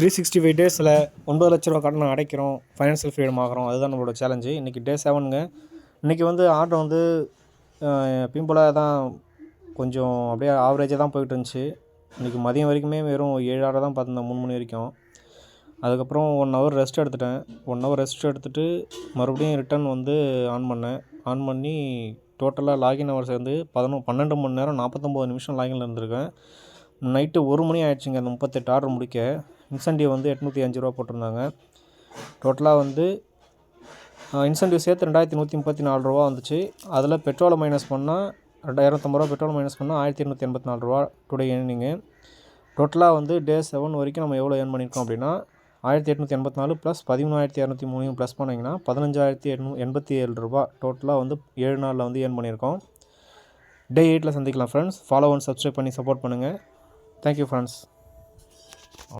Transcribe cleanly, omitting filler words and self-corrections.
365 டேஸில் 9 லட்ச ரூபா கடனை அடைக்கிறோம், ஃபைனான்ஷியல் ஃப்ரீடம் ஆகிறோம். அதுதான் நம்மளோட சேலஞ்சு. இன்றைக்கி டே 7ங்க. இன்றைக்கி வந்து ஆட்டம் வந்து எப்பயும் போல் தான் கொஞ்சம் அப்படியே ஆவரேஜாக தான் போய்கிட்டு இருந்துச்சு. இன்றைக்கி மதியம் வரைக்குமே வெறும் 7 ஆர்டர் தான் பார்த்துருந்தேன், 3 மணி வரைக்கும். அதுக்கப்புறம் 1 ஹவர் ரெஸ்ட் எடுத்துட்டேன். 1 ஹவர் ரெஸ்ட் எடுத்துகிட்டு மறுபடியும் ரிட்டன் வந்து ஆன் பண்ணேன். ஆன் பண்ணி டோட்டலாக லாகின் ஹவர்ஸ் வந்து 12 மணி நேரம் 49 நிமிஷம் லாகின்ல இருந்திருக்கேன். நைட்டு 1 மணி ஆகிடுச்சிங்க அந்த 38 ஆர்டர் முடிக்க. இன்சென்டிவ் வந்து 805 ரூபா போட்டிருந்தாங்க. டோட்டலாக வந்து இன்சென்டிவ் சேர்த்து 2134 ரூபா வந்துச்சு. அதில் பெட்ரோலை மைனஸ் பண்ணால் 250 ரூபா பெட்ரோல் மைனஸ் பண்ணால் 1284 ரூபா டுடே ஏர்னிங்கு. டோட்டலாக வந்து டே 7 வரைக்கும் நம்ம எவ்வளோ ஏர்ன் பண்ணியிருக்கோம் அப்படின்னா 1884 ப்ளஸ் 13203 ப்ளஸ் பண்ணிங்கன்னா 15887 ரூபா டோட்டலாக வந்து 7 நாளில் வந்து ஏர்ன் பண்ணியிருக்கோம். டே 8ல் சந்திக்கலாம் ஃப்ரெண்ட்ஸ். ஃபாலோ அண்ட் சப்ஸ்கிரைப் பண்ணி சப்போர்ட் பண்ணுங்கள். Thank you friends.